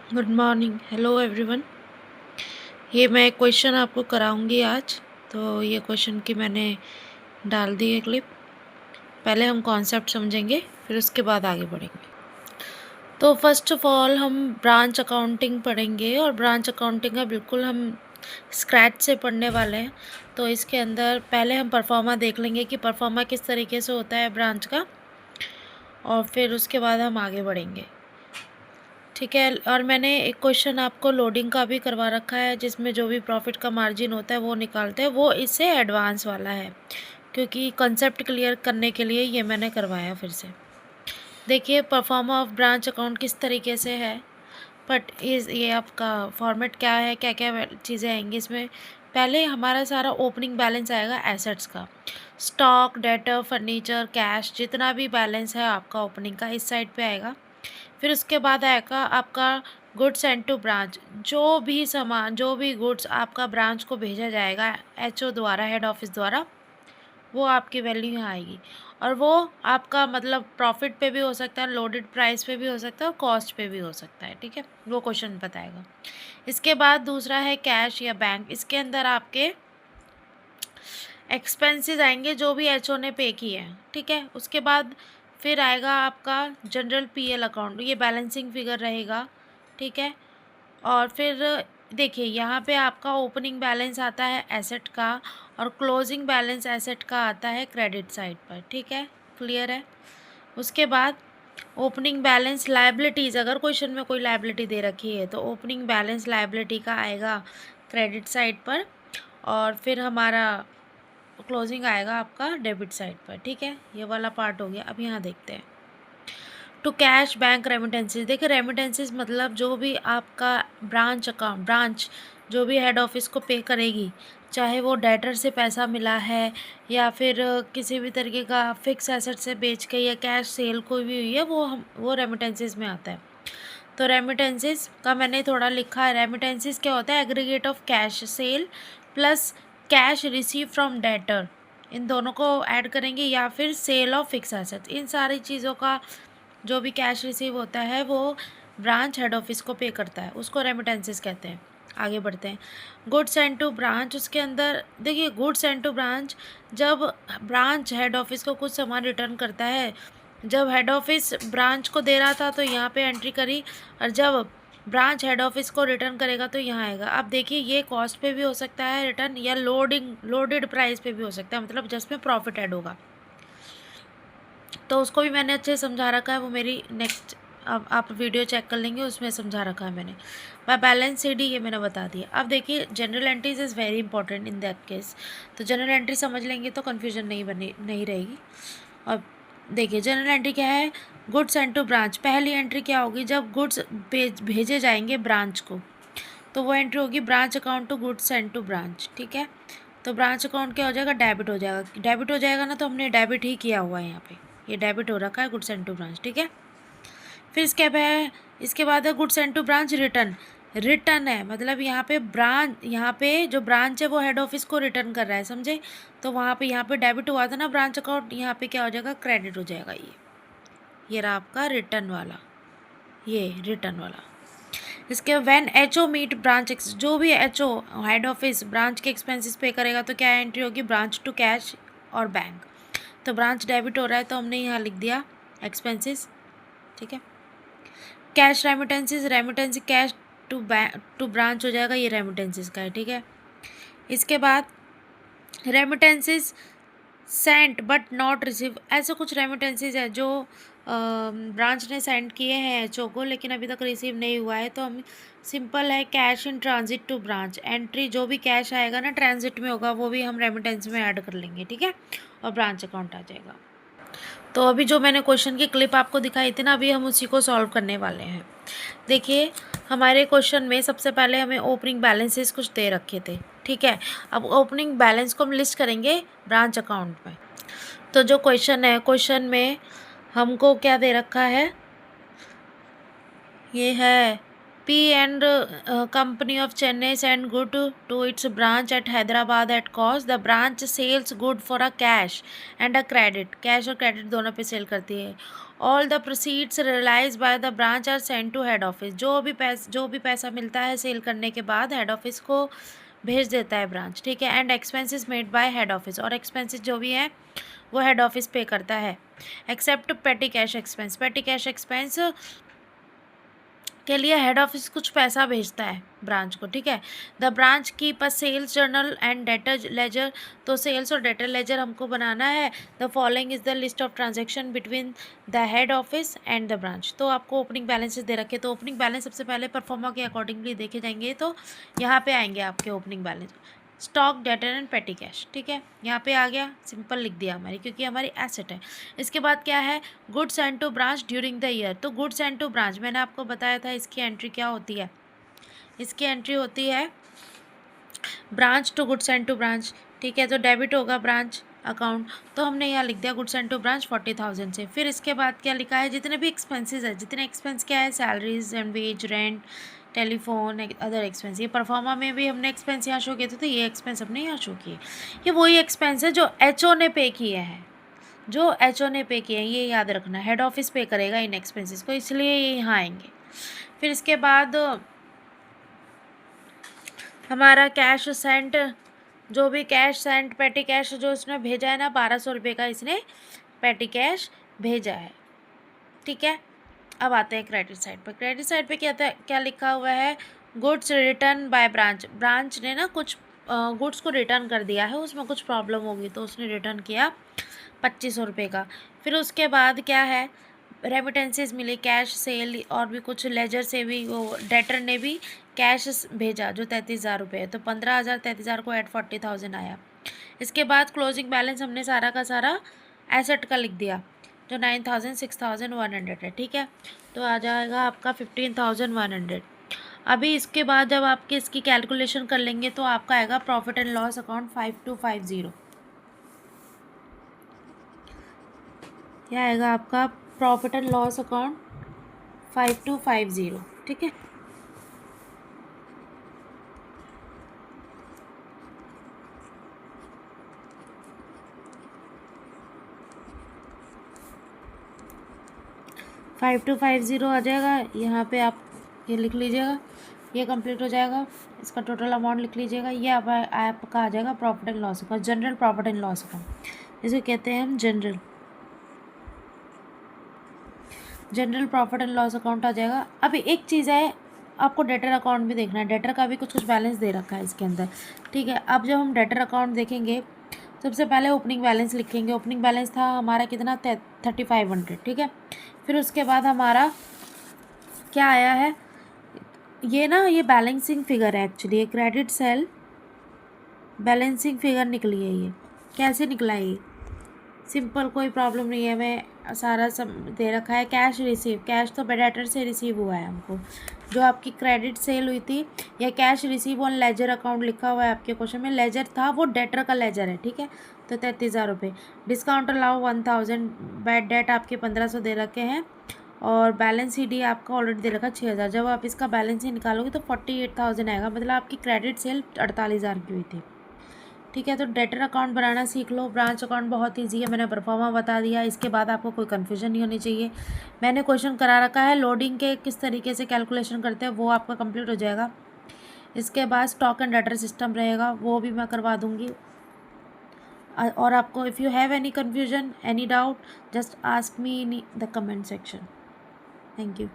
Good morning, hello everyone. ये मैं एक क्वेश्चन आपको कराऊंगी आज। तो ये क्वेश्चन की मैंने डाल दी है क्लिप। पहले हम कॉन्सेप्ट समझेंगे, फिर उसके बाद आगे बढ़ेंगे। तो फर्स्ट ऑफ ऑल हम ब्रांच अकाउंटिंग पढ़ेंगे, और ब्रांच अकाउंटिंग का बिल्कुल हम स्क्रैच से पढ़ने वाले हैं। तो इसके अंदर पहले हम परफॉर्मा देख लेंगे कि परफॉर्मा किस तरीके से होता है ब्रांच का, और फिर उसके बाद हम आगे बढ़ेंगे। ठीक है। और मैंने एक क्वेश्चन आपको लोडिंग का भी करवा रखा है, जिसमें जो भी प्रॉफिट का मार्जिन होता है वो निकालते हैं। वो इससे एडवांस वाला है, क्योंकि कंसेप्ट क्लियर करने के लिए ये मैंने करवाया फिर से। देखिए, परफॉर्मा ऑफ ब्रांच अकाउंट किस तरीके से है। बट ये आपका फॉर्मेट क्या है, क्या क्या चीज़ें आएंगी इसमें। पहले हमारा सारा ओपनिंग बैलेंस आएगा एसेट्स का, स्टॉक, डेटर, फर्नीचर, कैश, जितना भी बैलेंस है आपका ओपनिंग का इस साइड पे आएगा। फिर उसके बाद आएगा आपका गुड्स एंड टू ब्रांच। जो भी सामान, जो भी गुड्स आपका ब्रांच को भेजा जाएगा एचओ द्वारा, हेड ऑफिस द्वारा, वो आपकी वैल्यू यहाँ आएगी। और वो आपका मतलब प्रॉफिट पे भी हो सकता है, लोडेड प्राइस पे भी हो सकता है, और कॉस्ट पे भी हो सकता है। ठीक है, वो क्वेश्चन बताएगा। इसके बाद दूसरा है कैश या बैंक। इसके अंदर आपके एक्सपेंसेस आएंगे जो भी एचओ ने पे किए हैं। ठीक है। उसके बाद फिर आएगा आपका जनरल पीएल अकाउंट, ये बैलेंसिंग फिगर रहेगा। ठीक है। और फिर देखिए, यहाँ पे आपका ओपनिंग बैलेंस आता है एसेट का, और क्लोजिंग बैलेंस एसेट का आता है क्रेडिट साइड पर। ठीक है, क्लियर है। उसके बाद ओपनिंग बैलेंस लायबिलिटीज़, अगर क्वेश्चन में कोई लायबिलिटी दे रखी है तो ओपनिंग बैलेंस लायबिलिटी का आएगा क्रेडिट साइड पर, और फिर हमारा क्लोजिंग आएगा आपका डेबिट साइड पर। ठीक है, ये वाला पार्ट हो गया। अब यहाँ देखते हैं टू कैश बैंक रेमिटेंसेस। देखिए, रेमिटेंसेस मतलब जो भी आपका ब्रांच अकाउंट, ब्रांच जो भी हेड ऑफिस को पे करेगी, चाहे वो डेटर से पैसा मिला है या फिर किसी भी तरीके का फिक्स एसेट से बेच के, या कैश सेल कोई भी हुई है, वो रेमिटेंसेस में आता है। तो रेमिटेंसेस का मैंने थोड़ा लिखा है। रेमिटेंसेस क्या होता है, aggregate of cash sale plus cash receive from debtor, इन दोनों को ऐड करेंगे, या फिर सेल ऑफ फिक्स एसेट्स। इन सारी चीज़ों का जो भी कैश रिसीव होता है वो ब्रांच हेड ऑफिस को पे करता है, उसको रेमिटेंसेस कहते हैं। आगे बढ़ते हैं, गुड्स एंड टू ब्रांच। उसके अंदर देखिए, गुड्स एंड टू ब्रांच, जब ब्रांच हेड ऑफिस को कुछ सामान रिटर्न करता है, जब हेड ऑफिस ब्रांच को दे रहा था तो यहाँ पे एंट्री करी, और जब ब्रांच हेड ऑफिस को रिटर्न करेगा तो यहाँ आएगा। अब देखिए, ये कॉस्ट पे भी हो सकता है रिटर्न, या लोडेड प्राइस पे भी हो सकता है, मतलब जिसमें प्रॉफिट ऐड होगा। तो उसको भी मैंने अच्छे से समझा रखा है, वो मेरी नेक्स्ट, अब आप वीडियो चेक कर लेंगे, उसमें समझा रखा है मैंने। बाय बैलेंस सीडी ये मैंने बता दिया। अब देखिए, general entries is very important in that case. तो जनरल एंट्री समझ लेंगे तो कन्फ्यूजन नहीं रहेगी। और देखिए, जनरल एंट्री क्या है, गुड्स एंड टू ब्रांच। पहली एंट्री क्या होगी, जब गुड्स भेजे जाएंगे ब्रांच को, तो वो एंट्री होगी branch account to goods sent to branch. ठीक है। तो ब्रांच अकाउंट क्या हो जाएगा, डेबिट हो जाएगा। डेबिट हो जाएगा ना, तो हमने डेबिट ही किया हुआ है यहाँ पे, ये डेबिट हो रखा है गुड्स एंड टू ब्रांच। ठीक है। फिर इसके बाद है goods sent to branch return. Return है मतलब यहाँ पे ब्रांच, यहाँ पे जो ब्रांच है वो हेड ऑफिस को रिटर्न कर रहा है, समझे। तो वहाँ पे, यहाँ पे डेबिट हुआ था ना ब्रांच अकाउंट, यहाँ पे क्या हो जाएगा, क्रेडिट हो जाएगा। ये रहा आपका रिटर्न वाला, ये रिटर्न वाला। इसके व्हेन एचओ मीट ब्रांच, जो भी एचओ हेड ऑफिस ब्रांच के एक्सपेंसेस पे करेगा तो क्या एंट्री होगी, ब्रांच टू कैश और बैंक। तो ब्रांच डेबिट हो रहा है तो हमने यहाँ लिख दिया एक्सपेंसेस। ठीक है। Cash remittances, remittance cash to branch हो जाएगा, ये रेमिटेंसेस का है। ठीक है। इसके बाद remittances sent but not receive, ऐसे कुछ रेमिटेंसेज है जो ब्रांच ने सेंड किए हैं एचओ को, लेकिन अभी तक रिसीव नहीं हुआ है। तो हम सिंपल है, cash in transit to branch. Entry जो भी कैश आएगा ना ट्रांजिट में होगा, वो भी हम रेमिटेंस में ऐड कर लेंगे। ठीक है। और ब्रांच अकाउंट आ जाएगा। तो अभी जो मैंने क्वेश्चन की क्लिप आपको दिखाई थी ना, अभी हम उसी को सॉल्व करने वाले हैं। देखिए, हमारे क्वेश्चन में सबसे पहले हमें ओपनिंग बैलेंसेस कुछ दे रखे थे। ठीक है। अब ओपनिंग बैलेंस को हम लिस्ट करेंगे ब्रांच अकाउंट में। तो जो क्वेश्चन है, क्वेश्चन में हमको क्या दे रखा है, ये है P and Company of Chennai send good to its branch at Hyderabad at cost. The branch sells good for a cash and a credit. Cash और credit दोनों पे सेल करती है. All the proceeds realized by the branch are sent to head office. जो भी पैसा मिलता है सेल करने के बाद हेड ऑफिस को भेज देता है ब्रांच, ठीक है. And expenses made by head office, और एक्सपेंसेस जो भी हैं वो हेड ऑफिस पे करता है. Except petty cash expense. Petty cash expense के लिए हेड ऑफिस कुछ पैसा भेजता है ब्रांच को, ठीक है. The branch keep a sales journal and debtor ledger. तो सेल्स और डेटर लेजर हमको बनाना है. The following is the list of transaction between the head office and the branch. तो आपको ओपनिंग बैलेंसेस दे रखे. तो ओपनिंग बैलेंस सबसे पहले परफॉर्मा के अकॉर्डिंगली देखे जाएंगे. तो यहाँ पे आएंगे आपके opening balance, stock, debtor and पेटी कैश, ठीक है. यहाँ पे आ गया, सिंपल लिख दिया हमारी, क्योंकि हमारी एसेट है. इसके बाद क्या है, goods sent to branch during the year. तो गुड्स एंड टू ब्रांच मैंने आपको बताया था, इसकी एंट्री क्या होती है. इसकी एंट्री होती है branch to goods sent to branch, ठीक है. तो डेबिट होगा ब्रांच अकाउंट. तो हमने यहाँ लिख दिया गुड्स एंड टू ब्रांच 40,000 से. फिर इसके बाद क्या लिखा है, जितने भी एक्सपेंसेस है, जितने एक्सपेंस क्या है, salaries and wage, rent, telephone, other expense. ये परफॉर्मा में भी हमने एक्सपेंस यहाँ शो किए थे, तो ये एक्सपेंस हमने यहाँ शो किए. ये वही एक्सपेंस है जो एचओ ने पे किए हैं, जो एचओ ने पे किए हैं, ये याद रखना. हेड ऑफिस पे करेगा इन एक्सपेंसेस को, इसलिए ये यहाँ आएंगे. फिर इसके बाद हमारा कैश सेंट, जो भी कैश सेंट, पेटी कैश जो इसने भेजा है ना, 1200 रुपये का इसने पेटी कैश भेजा है, ठीक है. अब आते हैं क्रेडिट साइड पर. क्रेडिट साइड पे क्या लिखा हुआ है, goods return by branch. Branch ने ना कुछ गुड्स को रिटर्न कर दिया है, उसमें कुछ प्रॉब्लम होगी तो उसने रिटर्न किया 2500 रुपये का. फिर उसके बाद क्या है, रेमिटेंसेस मिली, कैश सेल और भी कुछ, लेजर से भी वो डेटर ने भी कैश भेजा जो 33,000 रुपये है. तो 15,000 33,000 को ऐड 40,000 आया. इसके बाद क्लोजिंग बैलेंस हमने सारा का सारा एसेट का लिख दिया, जो 9,000 6,100 है, ठीक है. तो आ जाएगा आपका 15,100. अभी इसके बाद जब आपके इसकी कैलकुलेशन कर लेंगे तो आपका आएगा प्रॉफिट एंड लॉस अकाउंट 5250. क्या आएगा आपका प्रॉफिट एंड लॉस अकाउंट 5250, ठीक है. फाइव टू फाइव ज़ीरो आ जाएगा. यहाँ पे आप ये लिख लीजिएगा, ये कंप्लीट हो जाएगा. इसका टोटल अमाउंट लिख लीजिएगा. ये आपका आ जाएगा profit and loss account, general profit and loss account, इसे कहते हैं हम general profit and loss account आ जाएगा. अभी एक चीज़ है, आपको डेटर अकाउंट भी देखना है. डेटर का भी कुछ बैलेंस दे रखा है इसके अंदर, ठीक है. अब जब हम डेटर अकाउंट देखेंगे, सबसे पहले ओपनिंग बैलेंस लिखेंगे. ओपनिंग बैलेंस था हमारा कितना, 3500, ठीक है. फिर उसके बाद हमारा क्या आया है, ये ना, ये बैलेंसिंग फिगर है एक्चुअली. ये क्रेडिट सेल बैलेंसिंग फिगर निकली है. ये कैसे निकला है, ये सिंपल, कोई प्रॉब्लम नहीं है. मैं सारा सब दे रखा है. कैश रिसीव, कैश तो डेटर से रिसीव हुआ है हमको, जो आपकी क्रेडिट सेल हुई थी. या cash receive on ledger account लिखा हुआ है आपके क्वेश्चन में. लेजर था वो डेटर का लेजर है, ठीक है. तो 33,000 रुपये. Discount allow 1000. बैड डेट आपके 1500 दे रखे हैं. और बैलेंस ही डी आपका ऑलरेडी दे रखा 6000. जब आप इसका बैलेंस ही निकालोगे तो 48,000 आएगा. मतलब आपकी क्रेडिट सेल 48,000 की हुई थी, ठीक है. तो डेटर अकाउंट बनाना सीख लो. ब्रांच अकाउंट बहुत ईजी है, मैंने परफॉर्मा बता दिया. इसके बाद आपको कोई कन्फ्यूजन नहीं होनी चाहिए. मैंने क्वेश्चन करा रखा है, लोडिंग के किस तरीके से कैलकुलेशन करते हैं वो आपका कंप्लीट हो जाएगा. इसके बाद स्टॉक एंड डेटर सिस्टम रहेगा, वो भी मैं करवा दूँगी. और आपको if you have any confusion, any doubt, just ask me in the comment section. Thank you.